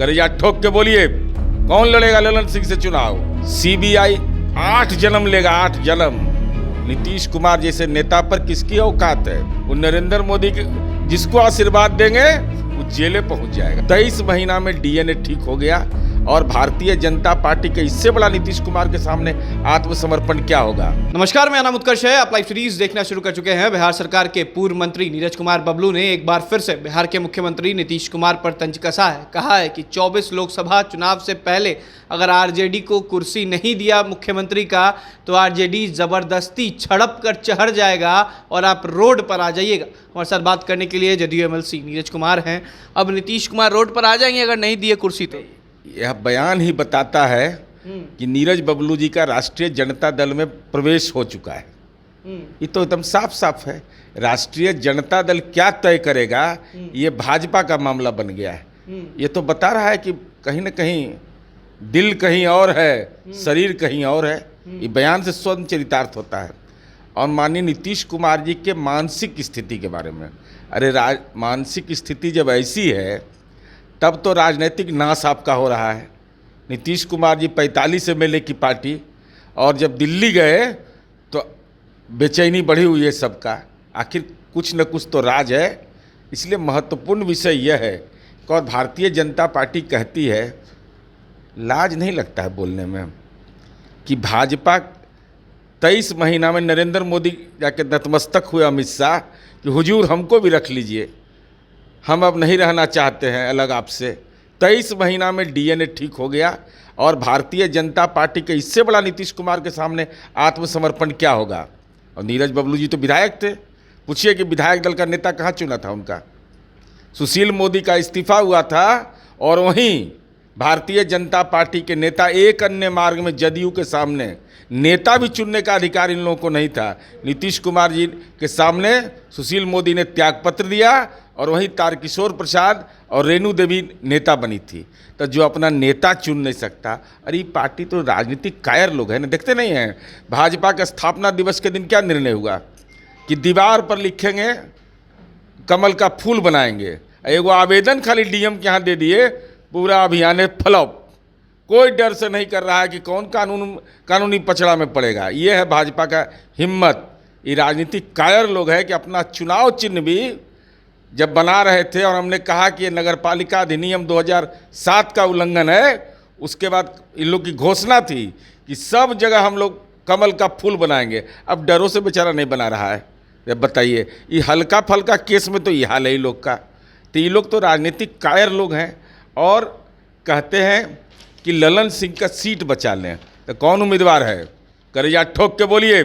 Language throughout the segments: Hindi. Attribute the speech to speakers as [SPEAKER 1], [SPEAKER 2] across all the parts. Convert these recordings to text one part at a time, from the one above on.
[SPEAKER 1] कलेजा ठोक के बोलिए, कौन लड़ेगा ललन सिंह से चुनाव? सीबीआई 8 जन्म लेगा, 8 जन्म। नीतीश कुमार जैसे नेता पर किसकी औकात है? वो नरेंद्र मोदी के जिसको आशीर्वाद देंगे वो जेले पहुंच जाएगा। 23 महीना में डीएनए ठीक हो गया और भारतीय जनता पार्टी के इससे बड़ा नीतीश कुमार के सामने आत्मसमर्पण क्या होगा?
[SPEAKER 2] नमस्कार, मेरा नाम उत्कर्ष है। आप लाइव सीरीज देखना शुरू कर चुके हैं। बिहार सरकार के पूर्व मंत्री नीरज कुमार बबलू ने एक बार फिर से बिहार के मुख्यमंत्री नीतीश कुमार पर तंज कसा है। कहा है कि 24 लोकसभा चुनाव से पहले अगर आरजेडी को कुर्सी नहीं दिया मुख्यमंत्री का तो आरजेडी जबरदस्ती झड़प कर चढ़ जाएगा और आप रोड पर आ जाइएगा। हमारे साथ बात करने के लिए जदयू एमएलसी नीरज कुमार हैं। अब नीतीश कुमार रोड पर आ जाएंगे अगर नहीं दिए कुर्सी तो?
[SPEAKER 1] यह बयान ही बताता है कि नीरज बबलू जी का राष्ट्रीय जनता दल में प्रवेश हो चुका है। ये तो एकदम साफ साफ है। राष्ट्रीय जनता दल क्या तय करेगा ये भाजपा का मामला बन गया है। ये तो बता रहा है कि कहीं ना कहीं दिल कहीं और है, शरीर कहीं और है। ये बयान से स्वयं चरितार्थ होता है। और माननीय नीतीश कुमार जी के मानसिक स्थिति के बारे में, अरे मानसिक स्थिति जब ऐसी है तब तो राजनीतिक नाश आपका हो रहा है। नीतीश कुमार जी 45 एमएलए की पार्टी, और जब दिल्ली गए तो बेचैनी बढ़ी हुई है सबका। आखिर कुछ न कुछ तो राज है। इसलिए महत्वपूर्ण विषय यह है कि और भारतीय जनता पार्टी कहती है, लाज नहीं लगता है बोलने में, कि भाजपा 23 महीना में नरेंद्र मोदी जाके नतमस्तक हुए अमित शाह कि हुजूर हमको भी रख लीजिए, हम अब नहीं रहना चाहते हैं अलग आपसे। 23 महीना में डीएनए ठीक हो गया और भारतीय जनता पार्टी के इससे बड़ा नीतीश कुमार के सामने आत्मसमर्पण क्या होगा? और नीरज बबलू जी तो विधायक थे। पूछिए कि विधायक दल का नेता कहाँ चुना था उनका? सुशील मोदी का इस्तीफा हुआ था और वहीं भारतीय जनता पार्टी के नेता एक अन्य मार्ग में जदयू के सामने नेता भी चुनने का अधिकार इन लोगों को नहीं था। नीतीश कुमार जी के सामने सुशील मोदी ने त्यागपत्र दिया और वहीं तारकिशोर प्रसाद और रेणु देवी नेता बनी थी। तो जो अपना नेता चुन नहीं सकता, अरे ये पार्टी तो राजनीतिक कायर लोग हैं ना, देखते नहीं हैं? भाजपा के स्थापना दिवस के दिन क्या निर्णय हुआ कि दीवार पर लिखेंगे, कमल का फूल बनाएंगे। एगो आवेदन खाली डीएम के यहाँ दे दिए, पूरा अभियान फ्लॉप। कोई डर से नहीं कर रहा है कि कौन कानूनी पचड़ा में पड़ेगा। ये है भाजपा का हिम्मत। ये राजनीतिक कायर लोग हैं कि अपना चुनाव चिन्ह भी जब बना रहे थे और हमने कहा कि ये नगरपालिका अधिनियम 2007 का उल्लंघन है, उसके बाद इन लोग की घोषणा थी कि सब जगह हम लोग कमल का फूल बनाएंगे। अब डरों से बेचारा नहीं बना रहा है। जब बताइए, ये हल्का फल्का केस में तो ये हाल है ये लोग का। तो ये लोग तो राजनीतिक कायर लोग हैं और कहते हैं कि ललन सिंह का सीट बचा लें। तो कौन उम्मीदवार है? कलेजा ठोक के बोलिए,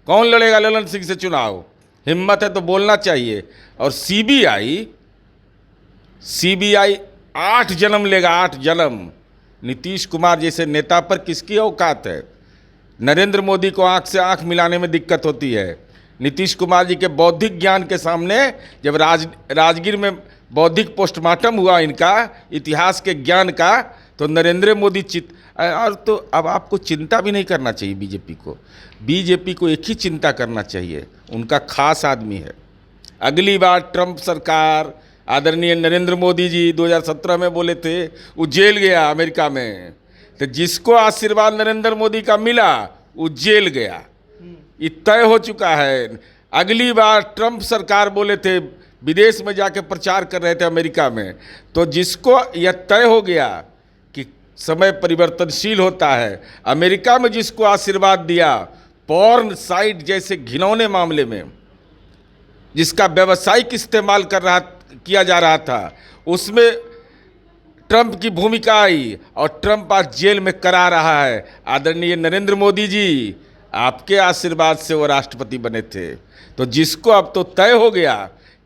[SPEAKER 1] कौन लड़ेगा ललन सिंह से चुनाव? हिम्मत है तो बोलना चाहिए। और सीबीआई 8 जन्म लेगा, 8 जन्म। नीतीश कुमार जैसे नेता पर किसकी औकात है? नरेंद्र मोदी को आंख से आंख मिलाने में दिक्कत होती है। नीतीश कुमार जी के बौद्धिक ज्ञान के सामने जब राजगीर में बौद्धिक पोस्टमार्टम हुआ इनका इतिहास के ज्ञान का, तो नरेंद्र मोदी और तो अब आपको चिंता भी नहीं करना चाहिए बीजेपी को। बीजेपी को एक ही चिंता करना चाहिए, उनका खास आदमी है। अगली बार ट्रंप सरकार, आदरणीय नरेंद्र मोदी जी 2017 में बोले थे, वो जेल गया अमेरिका में। तो जिसको आशीर्वाद नरेंद्र मोदी का मिला वो जेल गया। ये तय हो चुका है। अगली बार ट्रंप सरकार बोले थे, विदेश में जाके प्रचार कर रहे थे अमेरिका में, तो जिसको यह तय हो गया कि समय परिवर्तनशील होता है, अमेरिका में जिसको आशीर्वाद दिया पॉर्न साइट जैसे घिनौने मामले में जिसका व्यावसायिक इस्तेमाल किया जा रहा था, उसमें ट्रंप की भूमिका आई और ट्रंप आज जेल में करा रहा है। आदरणीय नरेंद्र मोदी जी, आपके आशीर्वाद से वो राष्ट्रपति बने थे। तो जिसको अब तो तय हो गया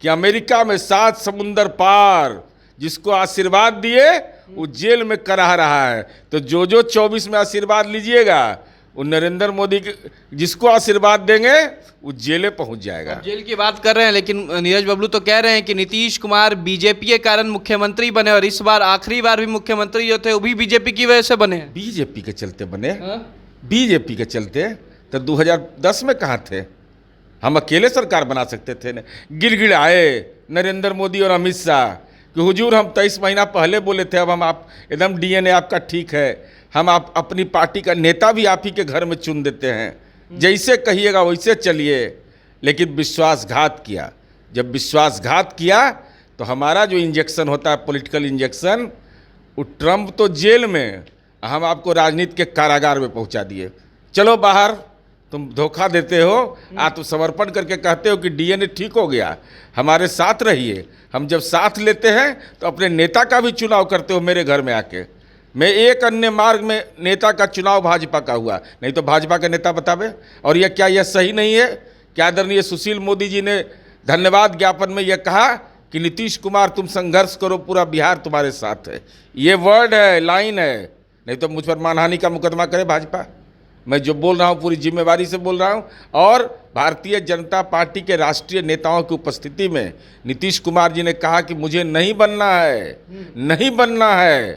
[SPEAKER 1] कि अमेरिका में 7 समुंदर पार जिसको आशीर्वाद दिए वो जेल में करा रहा है। तो जो 24 में आशीर्वाद लीजिएगा वो नरेंद्र मोदी के जिसको आशीर्वाद देंगे वो जेले पहुंच जाएगा।
[SPEAKER 2] जेल की बात कर रहे हैं, लेकिन नीरज बबलू तो कह रहे हैं कि नीतीश कुमार बीजेपी के कारण मुख्यमंत्री बने और इस बार आखिरी बार भी मुख्यमंत्री जो थे वो भी बीजेपी की वजह से बने।
[SPEAKER 1] बीजेपी के चलते बने? बीजेपी के चलते? तो 2010 में कहाँ थे? हम अकेले सरकार बना सकते थे न। गिड़गिड़ाए नरेंद्र मोदी और अमित शाह कि हुजूर हम 23 महीना पहले बोले थे, अब हम आप एकदम डीएनए आपका ठीक है, हम आप अपनी पार्टी का नेता भी आप ही के घर में चुन देते हैं, जैसे कहिएगा वैसे चलिए। लेकिन विश्वासघात किया। जब विश्वासघात किया तो हमारा जो इंजेक्शन होता है, पॉलिटिकल इंजेक्शन, वो ट्रंप तो जेल में, हम आपको राजनीति के कारागार में पहुंचा दिए। चलो बाहर, तुम धोखा देते हो, आत्मसमर्पण करके कहते हो कि डीएनए ठीक हो गया, हमारे साथ रहिए। हम जब साथ लेते हैं तो अपने नेता का भी चुनाव करते हो मेरे घर में आके। मैं एक अन्य मार्ग में नेता का चुनाव भाजपा का हुआ, नहीं तो भाजपा का नेता बतावे। और यह क्या यह सही नहीं है? क्या आदरणीय सुशील मोदी जी ने धन्यवाद ज्ञापन में यह कहा कि नीतीश कुमार तुम संघर्ष करो, पूरा बिहार तुम्हारे साथ है। ये वर्ड है, लाइन है, नहीं तो मुझ पर मानहानि का मुकदमा करे भाजपा। मैं जो बोल रहा हूँ पूरी जिम्मेवारी से बोल रहा हूँ। और भारतीय जनता पार्टी के राष्ट्रीय नेताओं की उपस्थिति में नीतीश कुमार जी ने कहा कि मुझे नहीं बनना है, नहीं बनना है,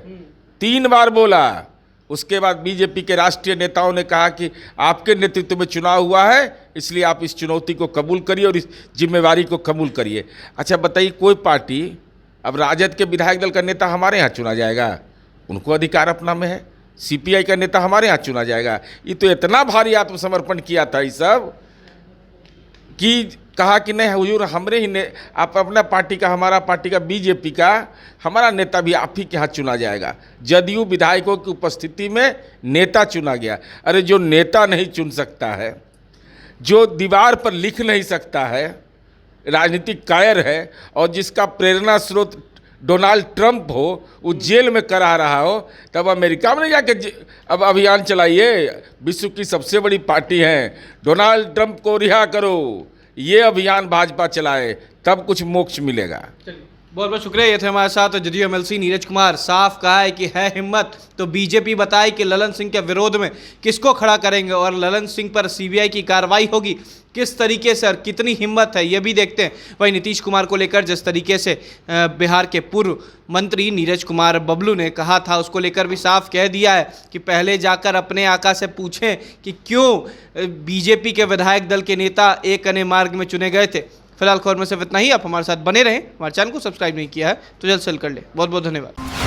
[SPEAKER 1] 3 बार बोला। उसके बाद बीजेपी के राष्ट्रीय नेताओं ने कहा कि आपके नेतृत्व में चुनाव हुआ है, इसलिए आप इस चुनौती को कबूल करिए और इस जिम्मेवारी को कबूल करिए। अच्छा बताइए, कोई पार्टी, अब राजद के विधायक दल का नेता हमारे यहाँ चुना जाएगा, उनको अधिकार अपना में है। सीपीआई का नेता हमारे यहाँ चुना जाएगा। ये तो इतना भारी आत्मसमर्पण किया था ये सब कि कहा कि नहीं हुजूर, हमरे ही आप अपना पार्टी का, हमारा पार्टी का, बीजेपी का हमारा नेता भी आप ही के यहाँ चुना जाएगा। जदयू विधायकों की उपस्थिति में नेता चुना गया। अरे जो नेता नहीं चुन सकता है, जो दीवार पर लिख नहीं सकता है, राजनीतिक कायर है, और जिसका प्रेरणा स्रोत डोनाल्ड ट्रंप हो, वो जेल में करा रहा हो, तब अमेरिका में जाके अब अभियान चलाइए। विश्व की सबसे बड़ी पार्टी है, डोनाल्ड ट्रंप को रिहा करो, ये अभियान भाजपा चलाए, तब कुछ मोक्ष मिलेगा।
[SPEAKER 2] बहुत बहुत शुक्रिया। ये थे हमारे साथ जदयू एमएलसी नीरज कुमार। साफ कहा है कि है हिम्मत तो बीजेपी बताए कि ललन सिंह के विरोध में किसको खड़ा करेंगे और ललन सिंह पर सीबीआई की कार्रवाई होगी किस तरीके से और कितनी हिम्मत है, ये भी देखते हैं। वहीं नीतीश कुमार को लेकर जिस तरीके से बिहार के पूर्व मंत्री नीरज कुमार बबलू ने कहा था, उसको लेकर भी साफ कह दिया है कि पहले जाकर अपने आका से पूछें कि क्यों बीजेपी के विधायक दल के नेता एक अन्य मार्ग में चुने गए थे। फिलहाल खबर में सिर्फ इतना ही। आप हमारे साथ बने रहें। हमारे चैनल को सब्सक्राइब नहीं किया है तो जल्द से जल्द कर ले। बहुत बहुत धन्यवाद।